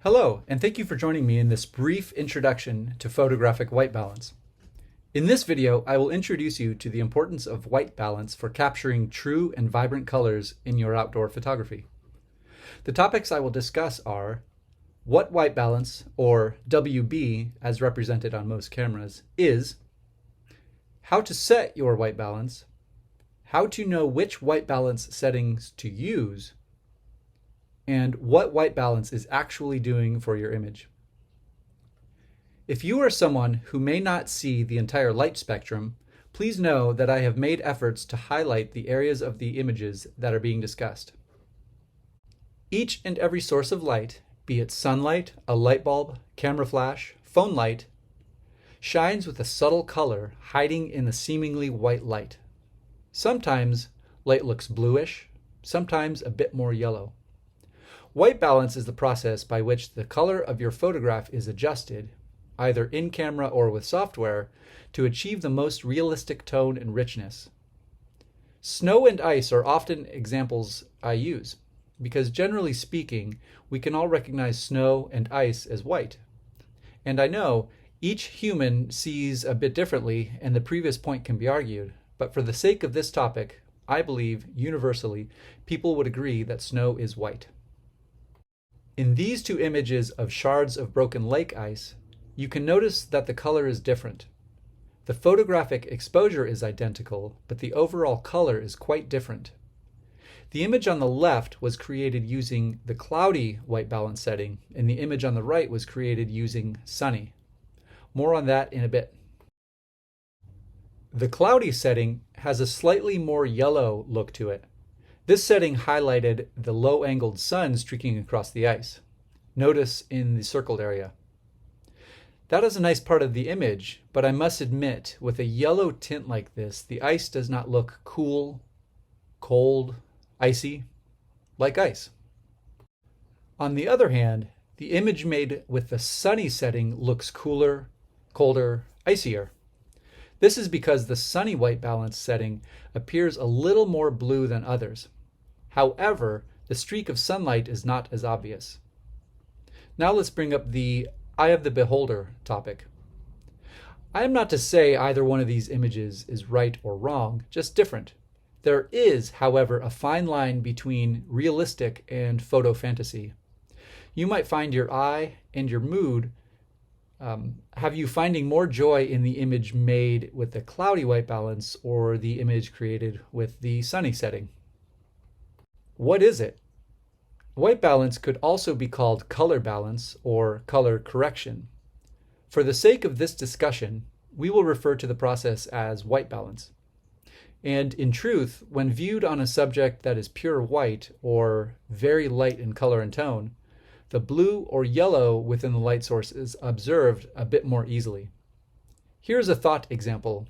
Hello, and thank you for joining me in this brief introduction to photographic white balance. In this video, I will introduce you to the importance of white balance for capturing true and vibrant colors in your outdoor photography. The topics I will discuss are what white balance, or WB as represented on most cameras, is, how to set your white balance, how to know which white balance settings to use, and what white balance is actually doing for your image. If you are someone who may not see the entire light spectrum, please know that I have made efforts to highlight the areas of the images that are being discussed. Each and every source of light, be it sunlight, a light bulb, camera flash, phone light, shines with a subtle color hiding in the seemingly white light. Sometimes light looks bluish, sometimes a bit more yellow. White balance is the process by which the color of your photograph is adjusted, either in camera or with software, to achieve the most realistic tone and richness. Snow and ice are often examples I use, because generally speaking, we can all recognize snow and ice as white. And I know each human sees a bit differently, and the previous point can be argued, but for the sake of this topic, I believe universally people would agree that snow is white. In these two images of shards of broken lake ice, you can notice that the color is different. The photographic exposure is identical, but the overall color is quite different. The image on the left was created using the cloudy white balance setting, and the image on the right was created using sunny. More on that in a bit. The cloudy setting has a slightly more yellow look to it. This setting highlighted the low-angled sun streaking across the ice. Notice in the circled area. That is a nice part of the image, but I must admit, with a yellow tint like this, the ice does not look cool, cold, icy, like ice. On the other hand, the image made with the sunny setting looks cooler, colder, icier. This is because the sunny white balance setting appears a little more blue than others. However, the streak of sunlight is not as obvious. Now let's bring up the eye of the beholder topic. I am not to say either one of these images is right or wrong, just different. There is, however, a fine line between realistic and photo fantasy. You might find your eye and your mood have you finding more joy in the image made with the cloudy white balance or the image created with the sunny setting. What is it? White balance could also be called color balance or color correction. For the sake of this discussion, we will refer to the process as white balance. And in truth, when viewed on a subject that is pure white or very light in color and tone, the blue or yellow within the light source is observed a bit more easily. Here's a thought example.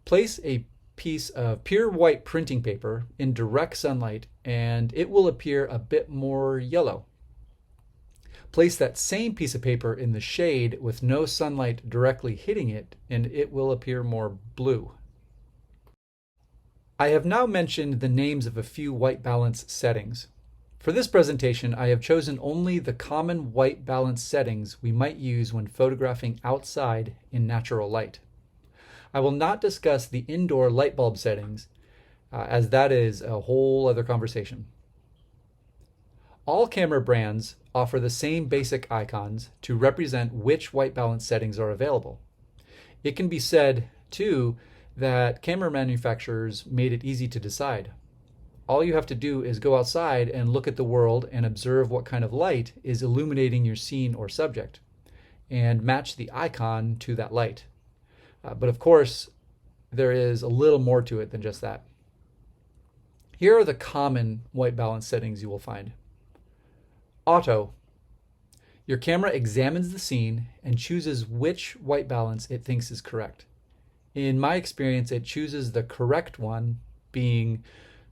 Place a piece of pure white printing paper in direct sunlight and it will appear a bit more yellow. Place that same piece of paper in the shade with no sunlight directly hitting it and it will appear more blue. I have now mentioned the names of a few white balance settings. For this presentation, I have chosen only the common white balance settings we might use when photographing outside in natural light. I will not discuss the indoor light bulb settings, as that is a whole other conversation. All camera brands offer the same basic icons to represent which white balance settings are available. It can be said, too, that camera manufacturers made it easy to decide. All you have to do is go outside and look at the world and observe what kind of light is illuminating your scene or subject, and match the icon to that light. But of course, there is a little more to it than just that. Here are the common white balance settings you will find. Auto. Your camera examines the scene and chooses which white balance it thinks is correct. In my experience, it chooses the correct one, being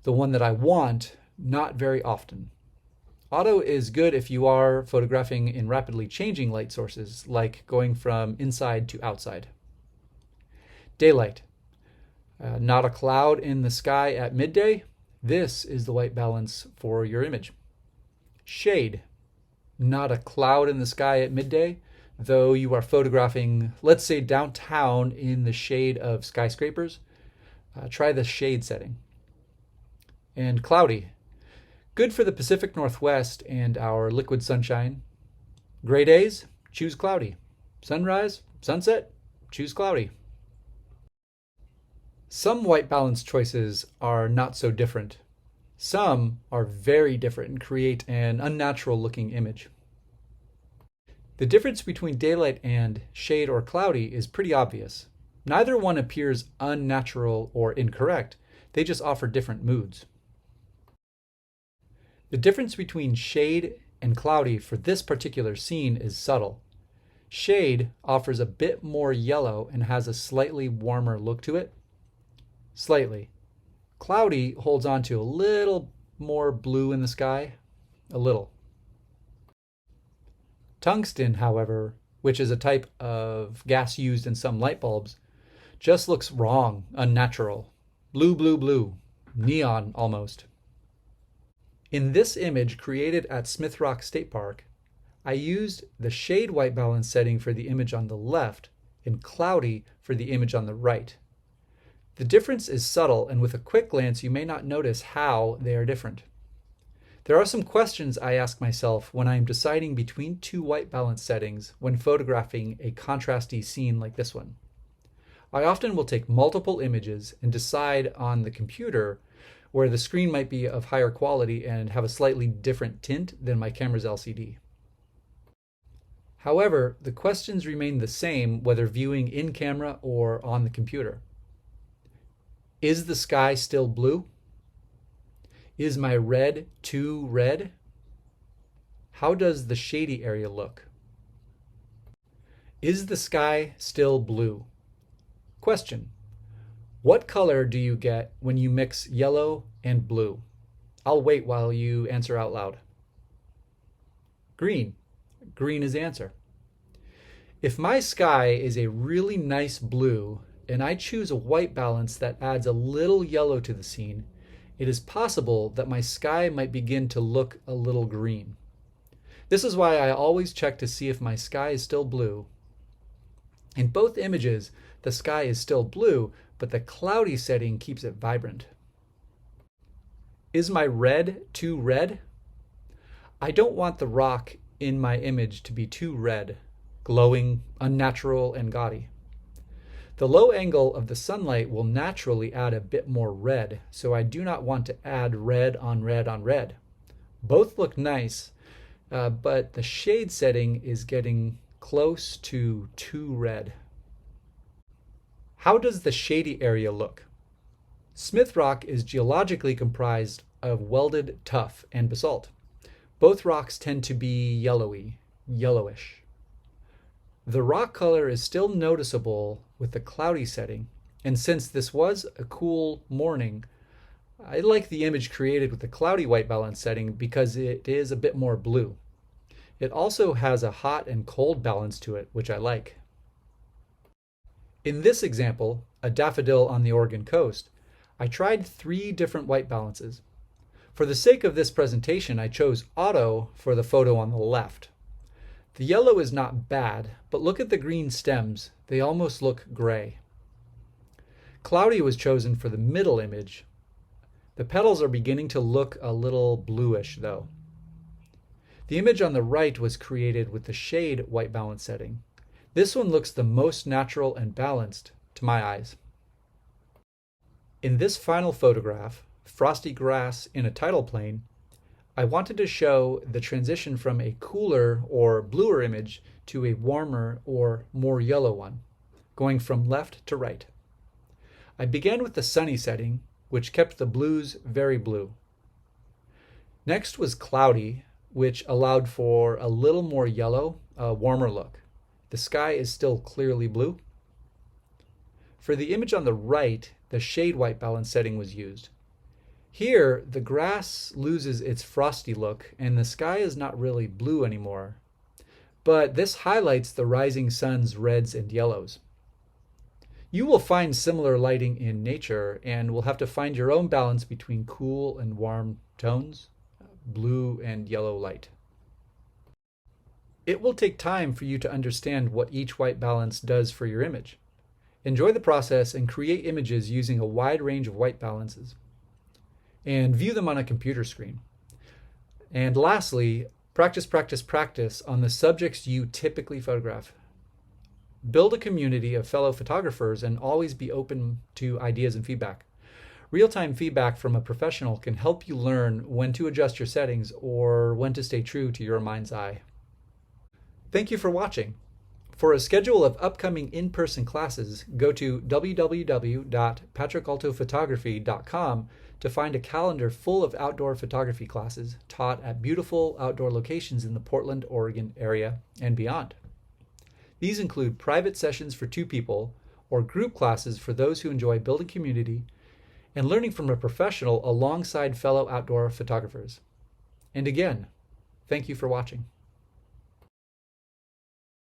the one that I want, not very often. Auto is good if you are photographing in rapidly changing light sources, like going from inside to outside. Daylight. Not a cloud in the sky at midday. This is the white balance for your image. Shade. not a cloud in the sky at midday, though you are photographing, let's say, downtown in the shade of skyscrapers. Try the shade setting. And cloudy. Good for the Pacific Northwest and our liquid sunshine. Gray days, choose cloudy. Sunrise, sunset, choose cloudy. Some white balance choices are not so different. Some are very different and create an unnatural looking image. The difference between daylight and shade or cloudy is pretty obvious. Neither one appears unnatural or incorrect, they just offer different moods. The difference between shade and cloudy for this particular scene is subtle. Shade offers a bit more yellow and has a slightly warmer look to it. Slightly. Cloudy holds on to a little more blue in the sky. A little. Tungsten, however, which is a type of gas used in some light bulbs, just looks wrong, unnatural. Blue, blue, blue. Neon, almost. In this image created at Smith Rock State Park, I used the shade white balance setting for the image on the left and cloudy for the image on the right. The difference is subtle, and with a quick glance you may not notice how they are different. There are some questions I ask myself when I am deciding between two white balance settings when photographing a contrasty scene like this one. I often will take multiple images and decide on the computer where the screen might be of higher quality and have a slightly different tint than my camera's LCD. However, the questions remain the same whether viewing in camera or on the computer. Is the sky still blue? Is my red too red? How does the shady area look? Is the sky still blue? Question: what color do you get when you mix yellow and blue? I'll wait while you answer out loud. Green. Green is the answer. If my sky is a really nice blue and I choose a white balance that adds a little yellow to the scene, it is possible that my sky might begin to look a little green. This is why I always check to see if my sky is still blue. In both images, the sky is still blue, but the cloudy setting keeps it vibrant. Is my red too red? I don't want the rock in my image to be too red, glowing, unnatural, and gaudy. The low angle of the sunlight will naturally add a bit more red, so I do not want to add red on red on red. Both look nice, but the shade setting is getting close to too red. How does the shady area look? Smith Rock is geologically comprised of welded tuff and basalt. Both rocks tend to be yellowy, yellowish. The rock color is still noticeable with the cloudy setting, and since this was a cool morning, I like the image created with the cloudy white balance setting because it is a bit more blue. It also has a hot and cold balance to it, which I like. In this example, a daffodil on the Oregon coast, I tried 3 different white balances. For the sake of this presentation, I chose auto for the photo on the left. The yellow is not bad, but look at the green stems. They almost look gray. Cloudy was chosen for the middle image. The petals are beginning to look a little bluish though. The image on the right was created with the shade white balance setting. This one looks the most natural and balanced to my eyes. In this final photograph, Frosty Grass in a tidal plane, I wanted to show the transition from a cooler or bluer image to a warmer or more yellow one, going from left to right. I began with the sunny setting, which kept the blues very blue. Next was cloudy, which allowed for a little more yellow, a warmer look. The sky is still clearly blue. For the image on the right, the shade white balance setting was used. Here, the grass loses its frosty look and the sky is not really blue anymore. But this highlights the rising sun's reds and yellows. You will find similar lighting in nature and will have to find your own balance between cool and warm tones, blue and yellow light. It will take time for you to understand what each white balance does for your image. Enjoy the process and create images using a wide range of white balances, and view them on a computer screen. And lastly, practice, practice, practice on the subjects you typically photograph. Build a community of fellow photographers and always be open to ideas and feedback. Real-time feedback from a professional can help you learn when to adjust your settings or when to stay true to your mind's eye. Thank you for watching. For a schedule of upcoming in-person classes, go to www.patrickaaltophotography.com to find a calendar full of outdoor photography classes taught at beautiful outdoor locations in the Portland, Oregon area and beyond. These include private sessions for 2 people or group classes for those who enjoy building community and learning from a professional alongside fellow outdoor photographers. And again, thank you for watching.